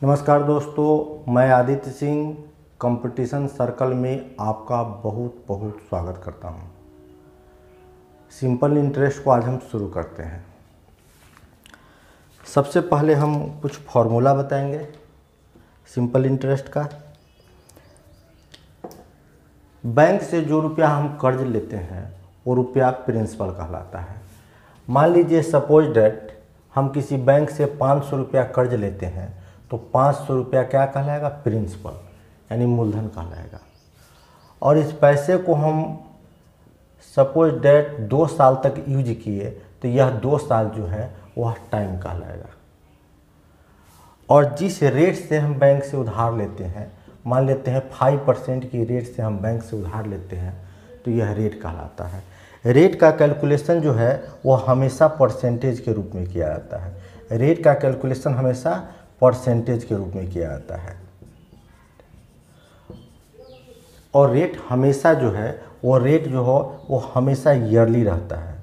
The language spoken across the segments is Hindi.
नमस्कार दोस्तों, मैं आदित्य सिंह कंपटीशन सर्कल में आपका बहुत बहुत स्वागत करता हूं। सिंपल इंटरेस्ट को आज हम शुरू करते हैं। सबसे पहले हम कुछ फॉर्मूला बताएंगे सिंपल इंटरेस्ट का। बैंक से जो रुपया हम कर्ज लेते हैं वो रुपया प्रिंसिपल कहलाता है। मान लीजिए सपोज डेट हम किसी बैंक से 500 रुपया कर्ज लेते हैं तो 500 रुपया क्या कहलाएगा? प्रिंसिपल यानी मूलधन कहलाएगा। और इस पैसे को हम सपोज डेट 2 साल तक यूज किए तो यह 2 साल जो है वह टाइम कहलाएगा। और जिस रेट से हम बैंक से उधार लेते हैं, मान लेते हैं 5% की रेट से हम बैंक से उधार लेते हैं तो यह रेट कहलाता है। रेट का कैलकुलेशन जो है वह हमेशा परसेंटेज के रूप में किया जाता है। रेट का कैलकुलेशन हमेशा परसेंटेज के रूप में किया जाता है। और रेट हमेशा जो है वो रेट जो हो वो हमेशा ईयरली रहता है।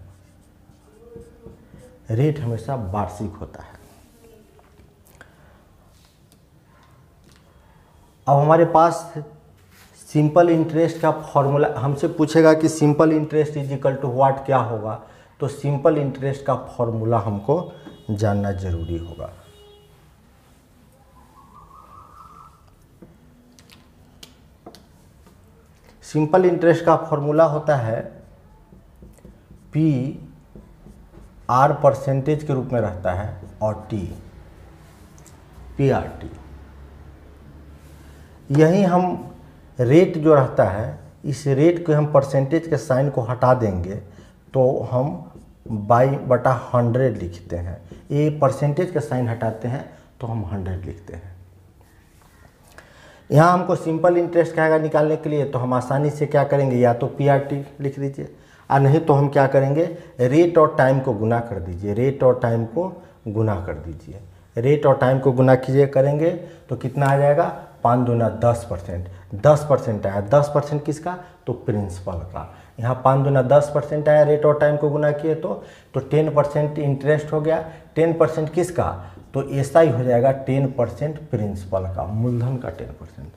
रेट हमेशा वार्षिक होता है। अब हमारे पास सिंपल इंटरेस्ट का फॉर्मूला हमसे पूछेगा कि simple interest is equal to what, क्या होगा? तो सिंपल इंटरेस्ट का फॉर्मूला हमको जानना जरूरी होगा। सिंपल इंटरेस्ट का फॉर्मूला होता है पी आर परसेंटेज के रूप में रहता है और टी पी आर टी। यही हम रेट जो रहता है इस रेट को हम परसेंटेज के साइन को हटा देंगे तो हम बाई/100 लिखते हैं। ये परसेंटेज का साइन हटाते हैं तो हम 100 लिखते हैं। यहाँ हमको सिंपल इंटरेस्ट कहेगा निकालने के लिए तो हम आसानी से क्या करेंगे, या तो पी आर टी लिख दीजिए और नहीं तो हम क्या करेंगे, रेट और टाइम को गुना कर दीजिए। रेट और टाइम को गुना कर दीजिए। रेट और टाइम को गुना कीजिए करेंगे तो कितना आ जाएगा? 5 दूना 10%। 10% आया। 10% किसका? तो प्रिंसिपल का। यहाँ 5 दूना 10% आया। रेट और टाइम को गुना किए तो 10% इंटरेस्ट हो गया। 10% किसका? तो ऐसा ही हो जाएगा 10% प्रिंसिपल का, मूलधन का 10%।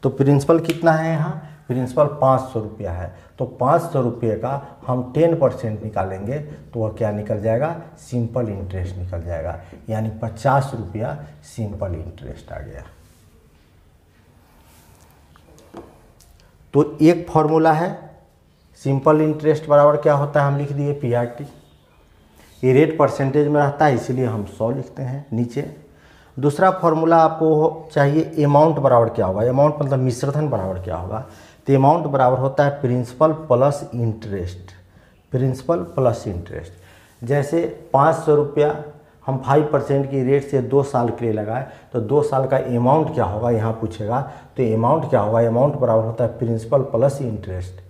तो प्रिंसिपल कितना है यहाँ? प्रिंसिपल 500 रुपया है। तो 500 रुपये का हम 10% निकालेंगे तो वह क्या निकल जाएगा? सिंपल इंटरेस्ट निकल जाएगा। यानी 50 रुपया सिंपल इंटरेस्ट आ गया। तो एक फॉर्मूला है सिंपल इंटरेस्ट बराबर क्या होता है, हम लिख दिए पी आर टी। ये रेट परसेंटेज में रहता है इसीलिए हम 100 लिखते हैं नीचे। दूसरा फॉर्मूला आपको चाहिए अमाउंट बराबर क्या होगा। अमाउंट मतलब मिश्रधन बराबर क्या होगा? तो अमाउंट बराबर होता है principal plus interest. Principal plus interest. जैसे 500 रुपया हम 5% की रेट से 2 साल के लिए लगाए तो 2 साल का अमाउंट क्या होगा यहाँ पूछेगा। तो अमाउंट क्या होगा? अमाउंट बराबर होता है principal plus interest.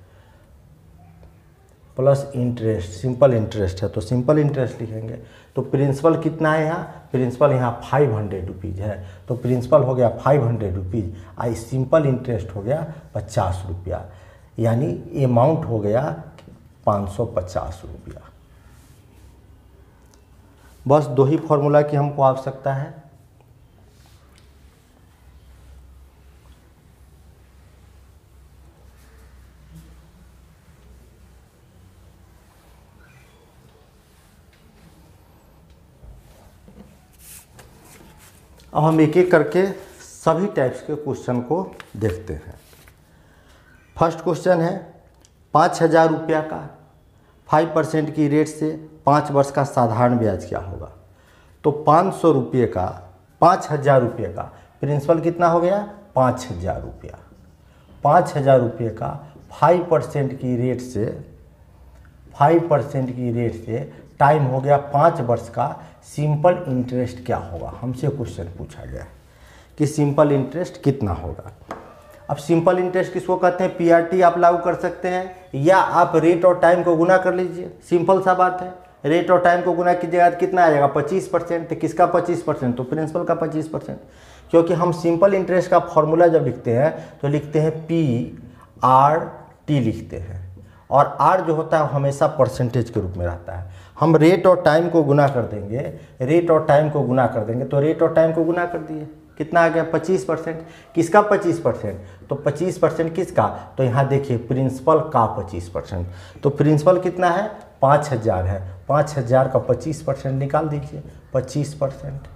Plus interest simple interest है तो सिंपल इंटरेस्ट लिखेंगे। तो प्रिंसिपल कितना है यहाँ? प्रिंसिपल यहाँ 500 रुपीज़ है तो प्रिंसिपल हो गया 500 रुपीज़। आई सिंपल इंटरेस्ट हो गया 50 रुपया। यानी अमाउंट हो गया 550 रुपया। बस 2 ही फॉर्मूला की हमको आवश्यकता है। अब हम एक एक करके सभी टाइप्स के क्वेश्चन को देखते हैं। फर्स्ट क्वेश्चन है 5000 रुपया का 5% की रेट से 5 वर्ष का साधारण ब्याज क्या होगा? तो 500 रुपये का 5000 रुपये का प्रिंसिपल कितना हो गया? 5000 रुपया। 5000 रुपये का 5% की रेट से 5% की रेट से टाइम हो गया 5 वर्ष का। सिंपल इंटरेस्ट क्या होगा? हमसे क्वेश्चन पूछा गया कि सिंपल इंटरेस्ट कितना होगा। अब सिंपल इंटरेस्ट किसको कहते हैं? पीआरटी आप लागू कर सकते हैं या आप रेट और टाइम को गुना कर लीजिए। सिंपल सा बात है। रेट और टाइम को गुना कीजिएगा तो कितना आ जाएगा? 25%। तो किसका 25%? तो प्रिंसिपल का 25%। क्योंकि हम सिंपल इंटरेस्ट का फॉर्मूला जब लिखते हैं तो लिखते हैं पी आर टी लिखते हैं। और आर जो होता है हमेशा परसेंटेज के रूप में रहता है। हम रेट और टाइम को गुना कर देंगे, रेट और टाइम को गुना कर देंगे तो रेट और टाइम को गुना कर दिए, कितना आ गया 25%। किसका 25%? तो 25% किसका? तो यहाँ देखिए प्रिंसिपल का 25%। तो प्रिंसिपल कितना है? 5000 है। 5000 का 25% निकाल दीजिए, 25%।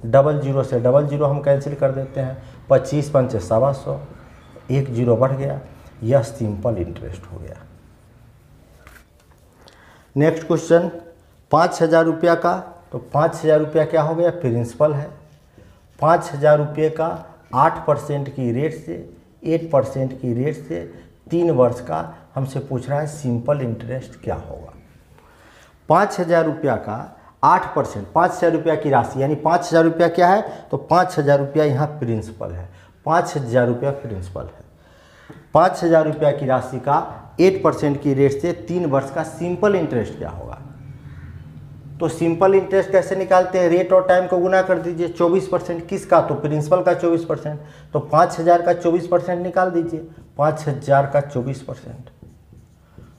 00 से 00 हम कैंसिल कर देते हैं, 25 पंचे 125, 1 0 बढ़ गया। यह सिंपल इंटरेस्ट हो गया। नेक्स्ट क्वेश्चन 5000 रुपया का, तो 5000 रुपया क्या हो गया? प्रिंसिपल है। 5000 रुपये का 8% की रेट से 8% की रेट से 3 वर्ष का हमसे पूछ रहा है सिंपल इंटरेस्ट क्या होगा। 5000 रुपया का 8%, 5000 रुपया की राशि, यानी 5000 रुपया क्या है? तो 5000 रुपया यहाँ प्रिंसिपल है। 5000 रुपया प्रिंसिपल है। 5000 रुपया की राशि का 8% की रेट से 3 वर्ष का सिंपल इंटरेस्ट क्या होगा? तो सिंपल इंटरेस्ट कैसे निकालते हैं? रेट और टाइम को गुना कर दीजिए। 24% किसका? तो प्रिंसिपल का 24%। तो 5000 का 24% निकाल दीजिए। 5000 का 24%,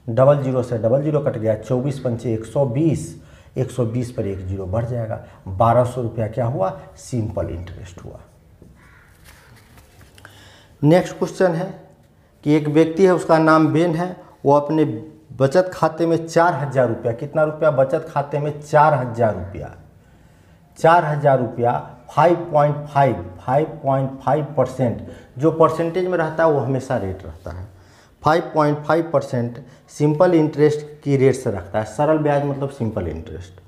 00 से 00 कट गया, 24 पंचे 120, 120 पर 1 0 बढ़ जाएगा। 1200 रुपया क्या हुआ? सिंपल इंटरेस्ट हुआ। नेक्स्ट क्वेश्चन है कि एक व्यक्ति है, उसका नाम बेन है, वो अपने बचत खाते में 4000 रुपया, कितना रुपया? बचत खाते में 4000 रुपया, 4000 रुपया 5.5% जो परसेंटेज में रहता है वो हमेशा रेट रहता है। 5.5% सिंपल इंटरेस्ट की रेट से रखता है। सरल ब्याज मतलब सिंपल इंटरेस्ट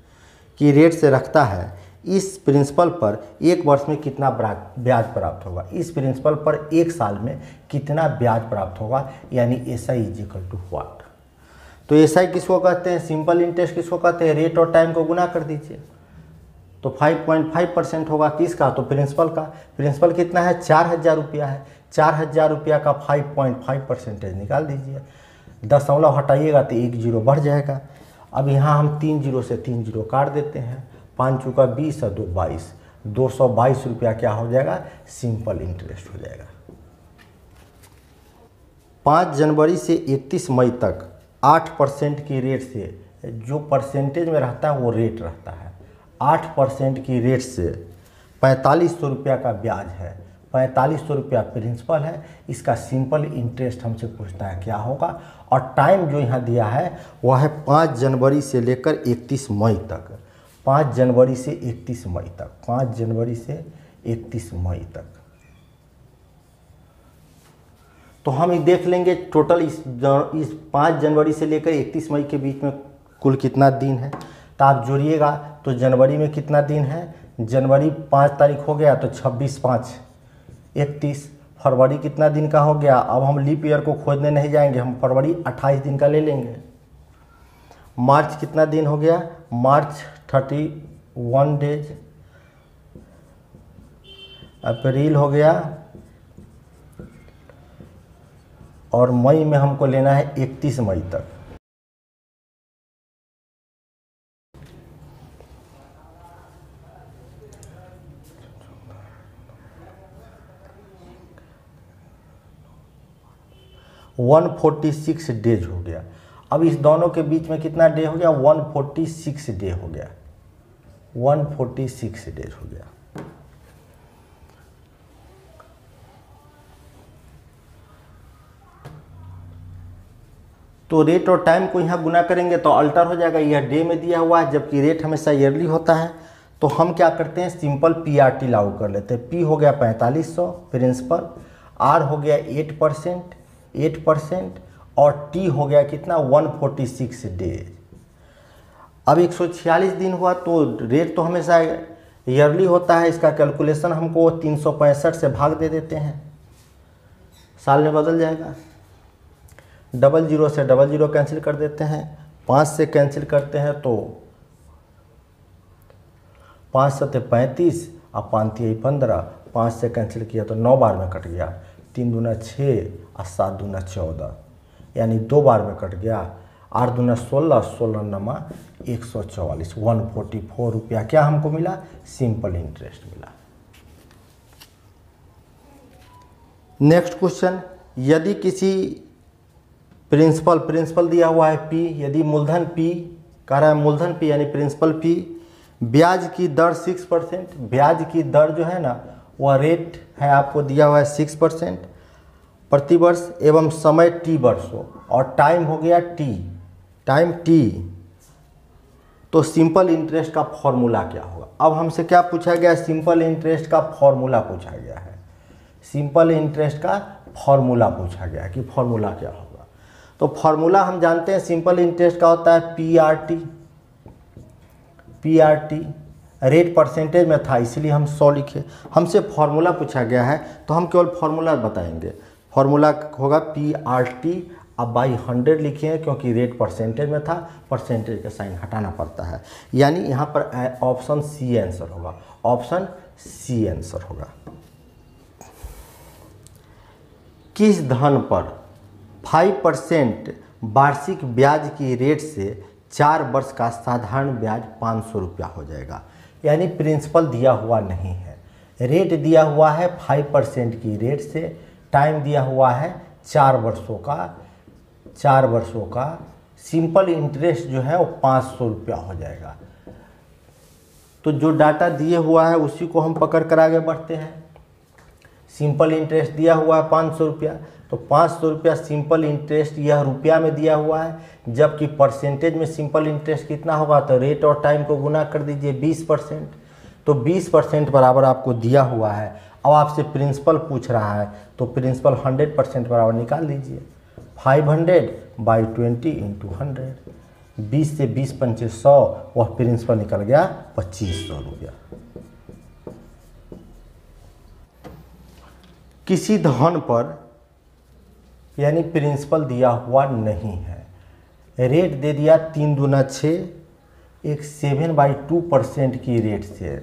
की रेट से रखता है। इस प्रिंसिपल पर 1 वर्ष में कितना ब्याज प्राप्त होगा? इस प्रिंसिपल पर 1 साल में कितना ब्याज प्राप्त होगा? यानी SI is equal to what? तो SI किसको कहते हैं? सिंपल इंटरेस्ट किसको कहते हैं? रेट और टाइम को गुना कर दीजिए। तो 5.5% होगा किसका? तो प्रिंसिपल का। प्रिंसिपल कितना है? 4000 रुपया है। 4000 रुपया का 5.5% निकाल दीजिए। दशमलव हटाइएगा तो 1 0 बढ़ जाएगा। अब यहाँ हम 3 0 से 3 0 काट देते हैं। 5 चौका 20 और 2 22, 222 रुपया क्या हो जाएगा? सिंपल इंटरेस्ट हो जाएगा। 5 जनवरी से 31 मई तक 8% की रेट से, जो परसेंटेज में रहता है वो रेट रहता है। 8% की रेट से 4500 रुपया का ब्याज है। 4500 रुपया प्रिंसिपल है। इसका सिंपल इंटरेस्ट हमसे पूछता है क्या होगा। और टाइम जो यहाँ दिया है वह है 5 जनवरी से लेकर 31 मई तक। 5 जनवरी से 31 मई तक, 5 जनवरी से 31 मई तक। तो हम ये देख लेंगे टोटल इस 5 जनवरी से लेकर 31 मई के बीच में कुल कितना दिन है। तो आप जोड़िएगा तो जनवरी में कितना दिन है? जनवरी 5 तारीख हो गया तो 26 5 31। फरवरी कितना दिन का हो गया? अब हम लीप ईयर को खोजने नहीं जाएंगे, हम फरवरी 28 दिन का ले लेंगे। मार्च कितना दिन हो गया? मार्च 31 डेज। अप्रैल हो गया और मई में हमको लेना है 31 मई तक। वन 46 डेज हो गया। अब इस दोनों के बीच में कितना डे हो गया? 146 डे हो गया। 146 डेज हो गया। तो रेट और टाइम को यहाँ गुना करेंगे तो अल्टर हो जाएगा। यह डे में दिया हुआ है जबकि रेट हमेशा ईयरली होता है। तो हम क्या करते हैं? सिंपल PRT लागू कर लेते हैं। P हो गया 4500 प्रिंसिपल, R हो गया 8% और T हो गया कितना? 146 डेज। अब 146 दिन हुआ तो रेट तो हमेशा ईयरली होता है। इसका कैलकुलेशन हमको 365 से भाग दे देते हैं, साल में बदल जाएगा। 00 से 00 कैंसिल कर देते हैं। 5 से कैंसिल करते हैं तो 5 सते 35 और 5 तिया 15। 5 से कैंसिल किया तो 9 बार में कट गया। 3 दूना 6 और 7 दूना 14, यानी 2 बार में कट गया। 8 दूना 16, 16 नमा 144, 144 रुपया क्या हमको मिला? सिंपल इंटरेस्ट मिला। नेक्स्ट क्वेश्चन, यदि किसी प्रिंसिपल दिया हुआ है P, यदि मूलधन P कह रहा है, मूलधन P यानी प्रिंसिपल P, ब्याज की दर 6%, ब्याज की दर जो है ना वह रेट है आपको दिया हुआ है 6% प्रतिवर्ष एवं समय t वर्षों और टाइम हो गया t, टाइम t। तो सिंपल इंटरेस्ट का फॉर्मूला क्या होगा? अब हमसे क्या पूछा गया? सिंपल इंटरेस्ट का फॉर्मूला पूछा गया है। सिंपल इंटरेस्ट का फॉर्मूला पूछा गया है कि फॉर्मूला क्या होगा। तो फॉर्मूला हम जानते हैं सिंपल इंटरेस्ट का होता है PRT, रेट परसेंटेज में था इसलिए हम 100 लिखे। हमसे फॉर्मूला पूछा गया है तो हम केवल फॉर्मूला बताएंगे। फॉर्मूला होगा PRT, अब बाई 100 लिखे हैं क्योंकि रेट परसेंटेज में था, परसेंटेज का साइन हटाना पड़ता है। यानी यहाँ पर ऑप्शन सी आंसर होगा, ऑप्शन सी आंसर होगा। किस धन पर 5% वार्षिक ब्याज की रेट से 4 वर्ष का साधारण ब्याज 500 रुपया हो जाएगा? यानी प्रिंसिपल दिया हुआ नहीं है, रेट दिया हुआ है 5% की रेट से, टाइम दिया हुआ है 4 वर्षों का, सिंपल इंटरेस्ट जो है वो 500 रुपया हो जाएगा। तो जो डाटा दिए हुआ है उसी को हम पकड़ कर आगे बढ़ते हैं। सिंपल इंटरेस्ट दिया हुआ है 500 रुपया, तो 500 रुपया सिंपल इंटरेस्ट यह रुपया में दिया हुआ है, जबकि परसेंटेज में सिंपल इंटरेस्ट कितना होगा? तो रेट और टाइम को गुना कर दीजिए 20%, तो 20% बराबर आपको दिया हुआ है। अब आपसे प्रिंसिपल पूछ रहा है तो प्रिंसिपल 100% बराबर निकाल लीजिए। 500/20 × 100, 20 से 20 पंचे 100, वह प्रिंसिपल निकल गया 2500 रुपया। किसी धन पर यानी प्रिंसिपल दिया हुआ नहीं है, रेट दे दिया 3 दूना 6, एक 7/2% की रेट से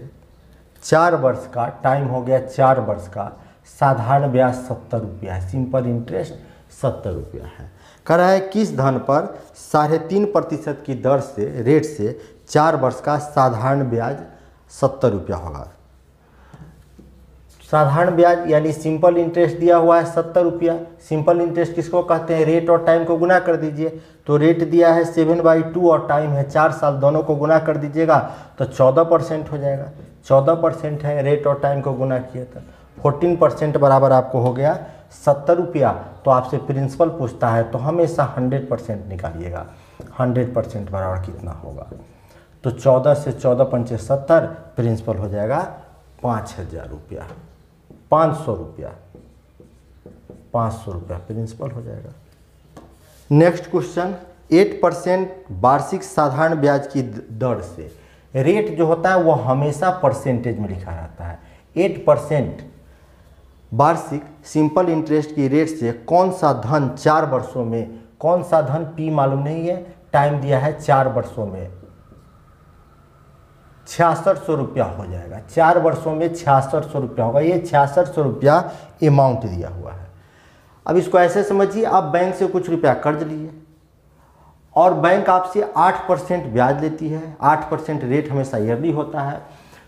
4 वर्ष का, टाइम हो गया 4 वर्ष का, साधारण ब्याज 70 रुपया है, सिंपल इंटरेस्ट 70 रुपया है। कह रहा है किस धन पर 3.5% की दर से रेट से 4 वर्ष का साधारण ब्याज 70 रुपया होगा। साधारण ब्याज यानी सिंपल इंटरेस्ट दिया हुआ है 70 रुपया। सिंपल इंटरेस्ट किसको कहते हैं? रेट और टाइम को गुना कर दीजिए। तो रेट दिया है 7/2 और टाइम है 4 साल, दोनों को गुना कर दीजिएगा तो 14% हो जाएगा। 14% है, रेट और टाइम को गुना किए तो 14% बराबर आपको हो गया 70 रुपया। तो आपसे प्रिंसिपल पूछता है तो हमेशा 100% निकालिएगा। 100% बराबर कितना होगा? तो 14 से 14 पंचे 70, प्रिंसिपल हो जाएगा 5000 रुपया, 500 रुपया, 500 रुपया प्रिंसिपल हो जाएगा। नेक्स्ट क्वेश्चन, 8% वार्षिक साधारण ब्याज की दर से, रेट जो होता है वो हमेशा परसेंटेज में लिखा रहता है। 8% वार्षिक सिंपल इंटरेस्ट की रेट से कौन सा धन 4 वर्षों में, कौन सा धन P मालूम नहीं है, टाइम दिया है 4 वर्षों में 6600 रुपया हो जाएगा। 4 वर्षों में 6600 रुपया होगा। ये 6600 रुपया अमाउंट दिया हुआ है। अब इसको ऐसे समझिए, आप बैंक से कुछ रुपया कर्ज लिए और बैंक आपसे 8% ब्याज लेती है। 8% रेट हमेशा ईयरली होता है।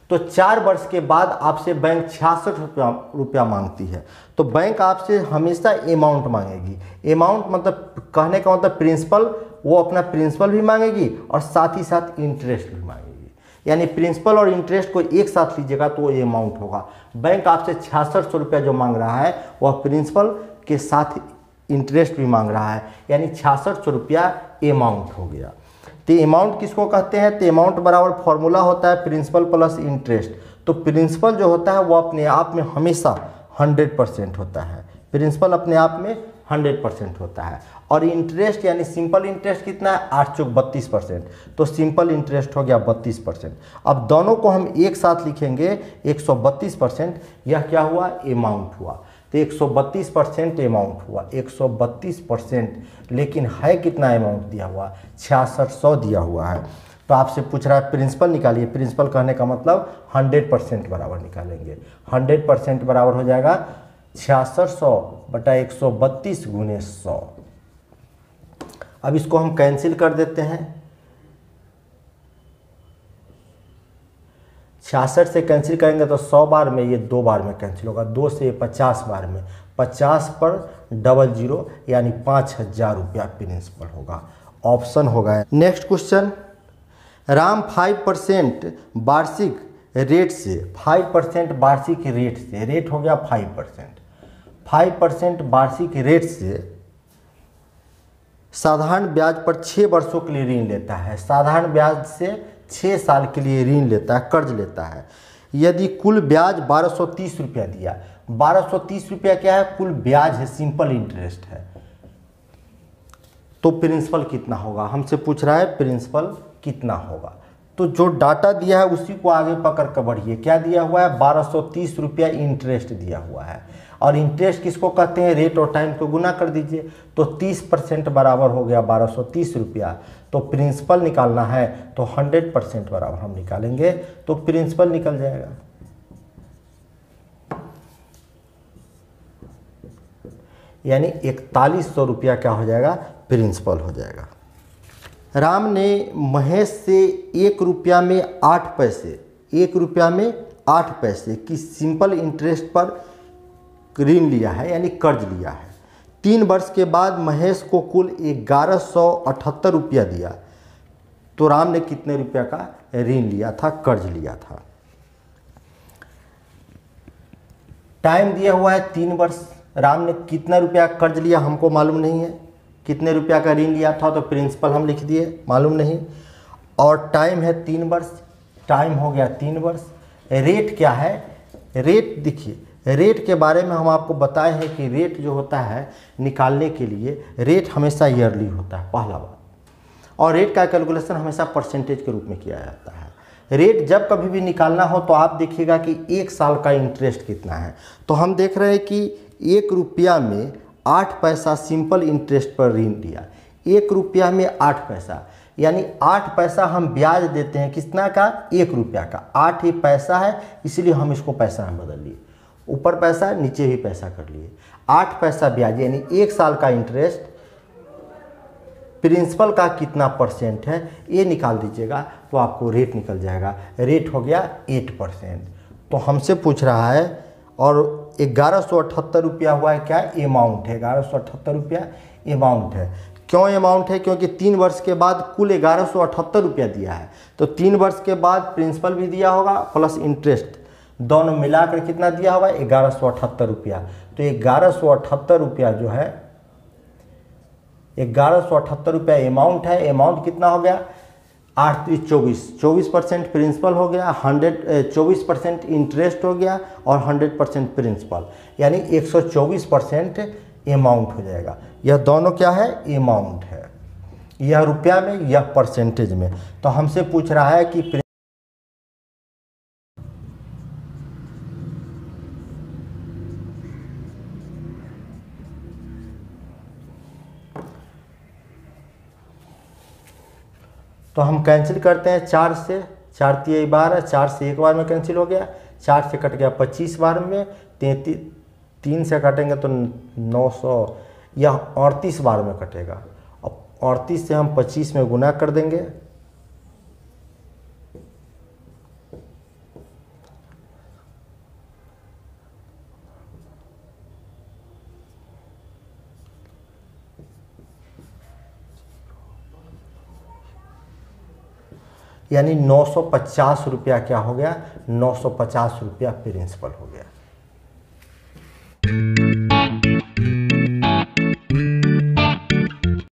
तो 4 वर्ष के बाद आपसे बैंक 66 रुपया मांगती है। तो बैंक आपसे हमेशा अमाउंट मांगेगी। अमाउंट मतलब कहने का मतलब प्रिंसिपल, वो अपना प्रिंसिपल भी मांगेगी और साथ ही साथ इंटरेस्ट भी मांगेगी। यानी प्रिंसिपल और इंटरेस्ट को एक साथ लीजिएगा तो ये अमाउंट होगा। बैंक आपसे 6600 रुपया जो मांग रहा है वह प्रिंसिपल के साथ इंटरेस्ट भी मांग रहा है, यानी 6600 रुपया अमाउंट हो गया। तो अमाउंट किसको कहते हैं? तो अमाउंट बराबर फॉर्मूला होता है प्रिंसिपल प्लस इंटरेस्ट। तो प्रिंसिपल जो होता है वो अपने आप में हमेशा 100% होता है। प्रिंसिपल अपने आप में 100% होता है और इंटरेस्ट यानी सिंपल इंटरेस्ट कितना है? 8 चौक 32%। तो सिंपल इंटरेस्ट हो गया 32%। अब दोनों को हम एक साथ लिखेंगे 132%। यह क्या हुआ? अमाउंट हुआ। तो 132% अमाउंट हुआ, 132%। लेकिन है कितना अमाउंट दिया हुआ? 6600 दिया हुआ है। तो आपसे पूछ रहा है प्रिंसिपल निकालिए। प्रिंसिपल कहने का मतलब 100% बराबर निकालेंगे। 100% बराबर हो जाएगा 6600 बटा 132 गुने 100। अब इसको हम कैंसिल कर देते हैं। 66 से कैंसिल करेंगे तो 100 बार में ये 2 बार में कैंसिल होगा। 2 से 50 बार में, 50 पर 00 यानी 5000 रुपया प्रिंसिपल होगा। ऑप्शन होगा। नेक्स्ट क्वेश्चन, राम 5% वार्षिक रेट से 5% वार्षिक रेट से, रेट हो गया 5% वार्षिक रेट से साधारण ब्याज पर 6 वर्षों के लिए ऋण लेता है। साधारण ब्याज से 6 साल के लिए ऋण लेता है, कर्ज लेता है। यदि कुल ब्याज 1230 रुपया दिया, 1230 रुपया क्या है? कुल ब्याज है, सिंपल इंटरेस्ट है। तो प्रिंसिपल कितना होगा? हमसे पूछ रहा है प्रिंसिपल कितना होगा। तो जो डाटा दिया है उसी को आगे पकड़ कर बढ़िए। क्या दिया हुआ है? 1230 रुपया इंटरेस्ट दिया हुआ है। और इंटरेस्ट किसको कहते हैं? रेट और टाइम को गुना कर दीजिए। तो 30% बराबर हो गया 1230 रुपया। तो प्रिंसिपल निकालना है तो 100% बराबर हम निकालेंगे तो प्रिंसिपल निकल जाएगा। यानी 4100 रुपया क्या हो जाएगा? प्रिंसिपल हो जाएगा। राम ने महेश से 1 रुपया में 8 पैसे, 1 रुपया में 8 पैसे की सिंपल इंटरेस्ट पर ऋण लिया है, यानी कर्ज लिया है। 3 वर्ष के बाद महेश को कुल 1178 रुपया दिया। तो राम ने कितने रुपया का ऋण लिया था, कर्ज लिया था? टाइम दिया हुआ है 3 वर्ष। राम ने कितना रुपया कर्ज लिया हमको मालूम नहीं है। कितने रुपया का ऋण लिया था तो प्रिंसिपल हम लिख दिए, मालूम नहीं। और टाइम है 3 वर्ष, टाइम हो गया 3 वर्ष। रेट क्या है? रेट देखिए, रेट के बारे में हम आपको बताए हैं कि रेट जो होता है निकालने के लिए, रेट हमेशा ईयरली होता है, पहला बात। और रेट का कैलकुलेशन हमेशा परसेंटेज के रूप में किया जाता है। रेट जब कभी भी निकालना हो तो आप देखिएगा कि 1 साल का इंटरेस्ट कितना है। तो हम देख रहे हैं कि 1 रुपया में 8 पैसा सिंपल इंटरेस्ट पर ऋण दिया। 1 रुपया में 8 पैसा, यानी 8 पैसा हम ब्याज देते हैं। कितना का? 1 रुपया का। 8 ही पैसा है, इसलिए हम इसको पैसा में बदल लिए। ऊपर पैसा, नीचे भी पैसा कर लिए। 8 पैसा ब्याज, यानी 1 साल का इंटरेस्ट। प्रिंसिपल का कितना परसेंट है ये निकाल दीजिएगा तो आपको रेट निकल जाएगा। रेट हो गया 8%। तो हमसे पूछ रहा है और 1178 रुपया हुआ है, क्या अमाउंट है? 1178 रुपया अमाउंट है। क्यों अमाउंट है? क्योंकि 3 वर्ष के बाद कुल 1178 रुपया दिया है। तो 3 वर्ष के बाद प्रिंसिपल भी दिया होगा प्लस इंटरेस्ट, दोनों मिलाकर कितना दिया होगा? 1178 रुपया। तो 1178 रुपया जो है, 1178 रुपया अमाउंट है। अमाउंट कितना हो गया? 8 3 24, 24% प्रिंसिपल हो गया, 24% इंटरेस्ट हो गया और 100% प्रिंसिपल, यानी 124% अमाउंट हो जाएगा। यह दोनों क्या है? अमाउंट है। यह रुपया में, यह परसेंटेज में। तो हमसे पूछ रहा है कि तो हम कैंसिल करते हैं 4 से। 4 3 12, 4 से एक बार में कैंसिल हो गया। 4 से कट गया 25 बार में। 3 से काटेंगे तो 900 या 38 बार में कटेगा। अब 38 से हम 25 में गुना कर देंगे। यानी 950 रुपया क्या हो गया? 950 रुपया प्रिंसिपल हो गया।